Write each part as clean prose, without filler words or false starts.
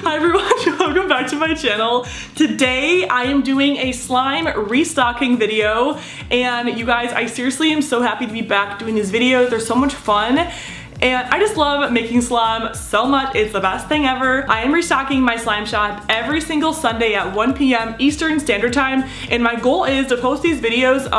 Hi everyone, welcome back to my channel. Today I am doing a slime restocking video, and you guys, I seriously am so happy to be back doing these videos. They're so much fun. And I just love making slime so much. It's the best thing ever. I am restocking my slime shop every single Sunday at 1 p.m. Eastern Standard Time. And my goal is to post these videos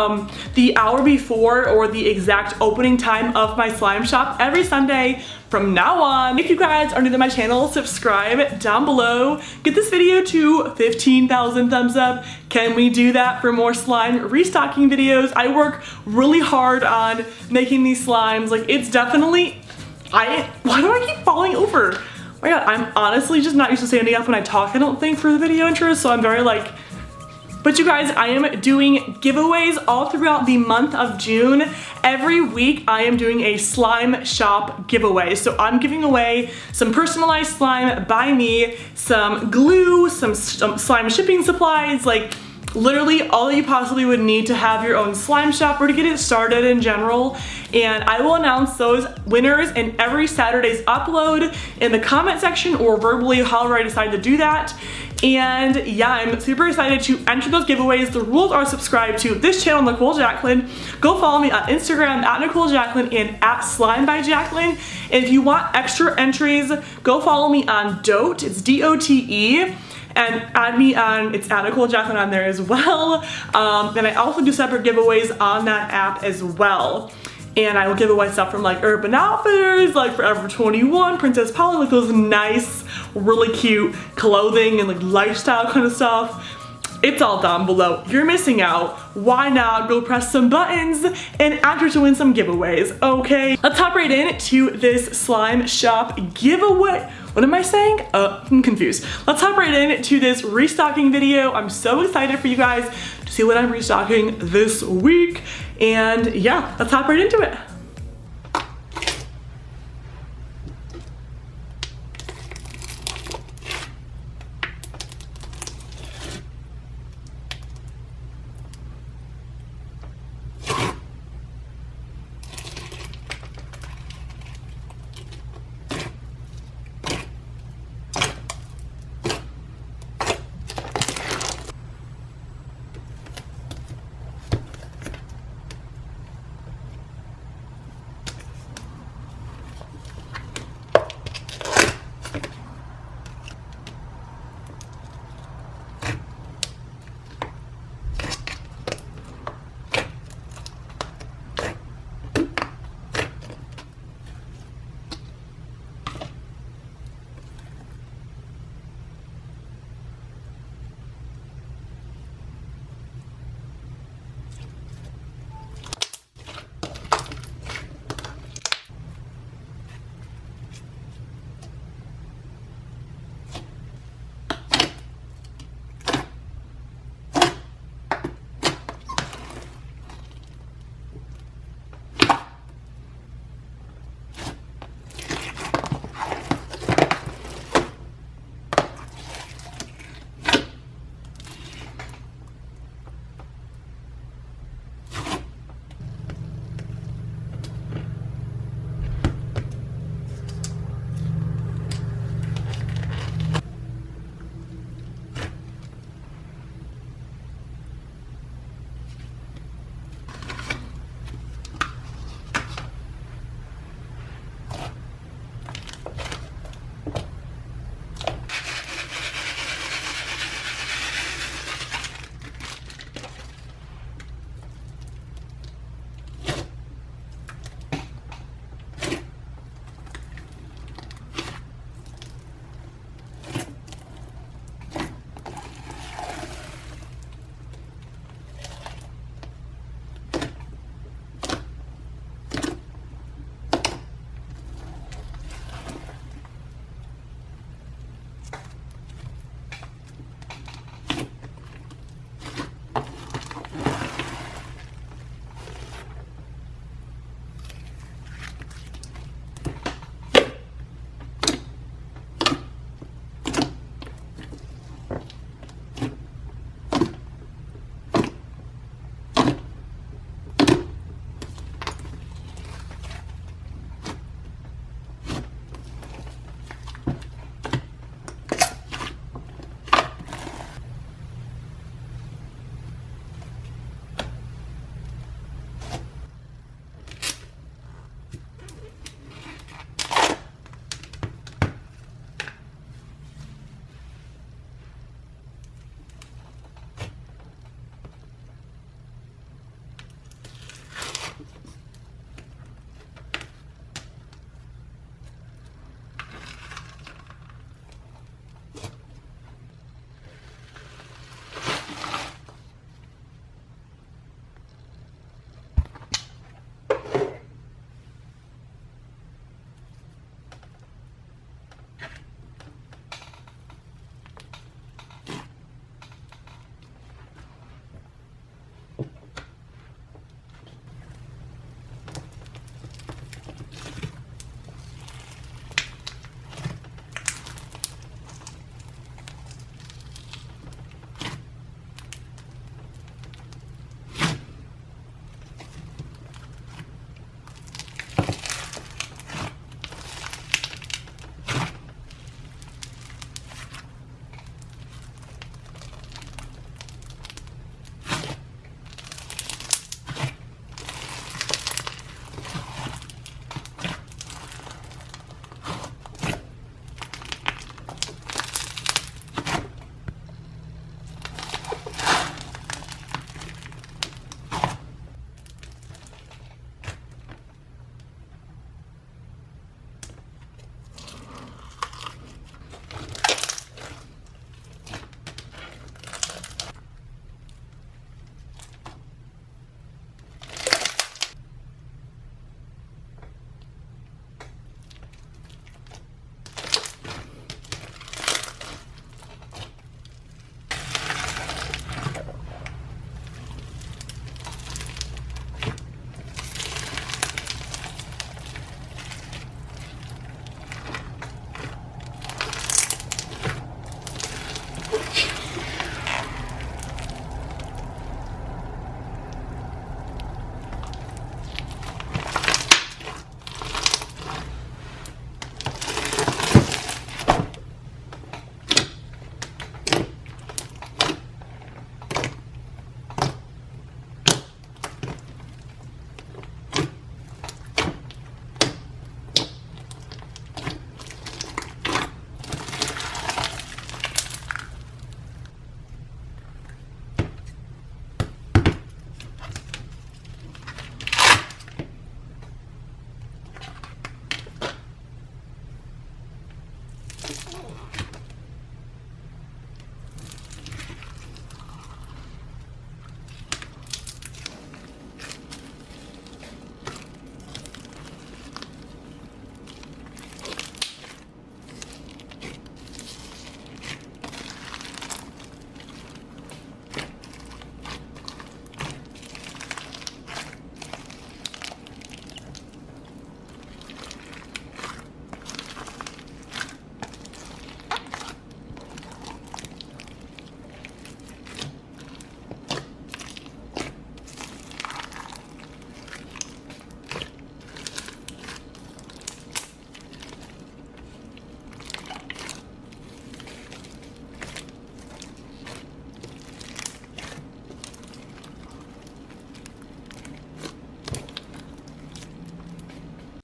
the hour before or the exact opening time of my slime shop every Sunday from now on. If you guys are new to my channel, subscribe down below. Get this video to 15,000 thumbs up. Can we do that for more slime restocking videos? I work really hard on making these slimes. Like, it's definitely, why do I keep falling over? Oh my god, I'm honestly just not used to standing up when I talk, I don't think, for the video intros, so I'm very like, but you guys, I am doing giveaways all throughout the month of June. Every week I am doing a slime shop giveaway. So I'm giving away some personalized slime by me, some glue, some slime shipping supplies, like literally all you possibly would need to have your own slime shop or to get it started in general. And I will announce those winners in every Saturday's upload in the comment section or verbally, however I decide to do that. And yeah, I'm super excited to enter those giveaways. The rules are subscribe to this channel, Nichole Jacklyne. Go follow me on Instagram at nicholejacklyneyt and at SlimeByJacklyne. And if you want extra entries, go follow me on Dote. It's D-O-T-E. And add me on, it's at nicholejacklyneyt on there as well. Then I also do separate giveaways on that app as well. And I will give away stuff from like Urban Outfitters, like Forever 21, Princess Polly, like those nice, really cute clothing and like lifestyle kind of stuff. It's all down below. You're missing out. Why not go press some buttons and enter to win some giveaways, okay? Let's hop right in to this slime shop giveaway. What am I saying? I'm confused. Let's hop right in to this restocking video. I'm so excited for you guys to see what I'm restocking this week. And yeah, let's hop right into it.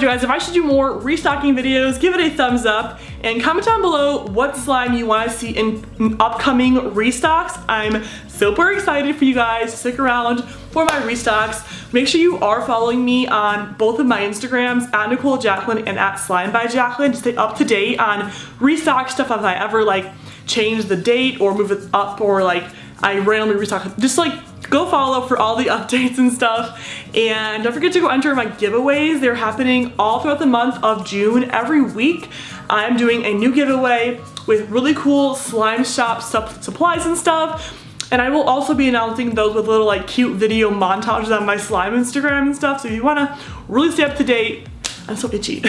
Guys, if I should do more restocking videos, give it a thumbs up and comment down below what slime you want to see in upcoming restocks. I'm super excited for you guys to stick around for my restocks. Make sure you are following me on both of my Instagrams, at nicholejacklyneyt and at SlimeByJacklyne, to stay up to date on restock stuff if I ever like change the date or move it up, or like I randomly restock. Just like go follow for all the updates and stuff. And don't forget to go enter my giveaways. They're happening all throughout the month of June. Every week I'm doing a new giveaway with really cool slime shop supplies and stuff. And I will also be announcing those with little like cute video montages on my slime Instagram and stuff. So if you want to really stay up to date, I'm so itchy.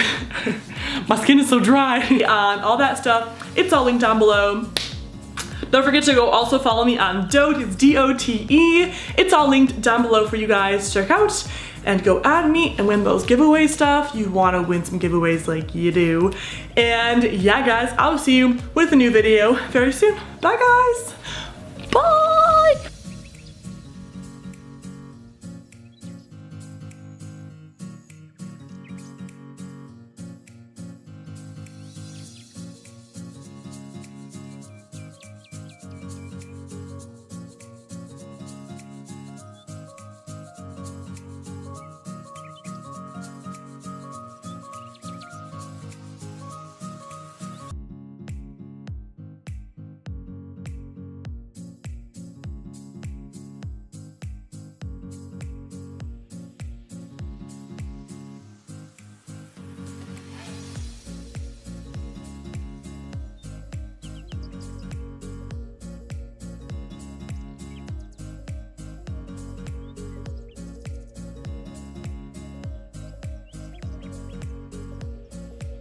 My skin is so dry. On all that stuff, it's all linked down below. Don't forget to go also follow me on Dote, it's D-O-T-E. It's all linked down below for you guys to check out and go add me and win those giveaway stuff. You want to win some giveaways like you do. And yeah guys, I'll see you with a new video very soon. Bye guys.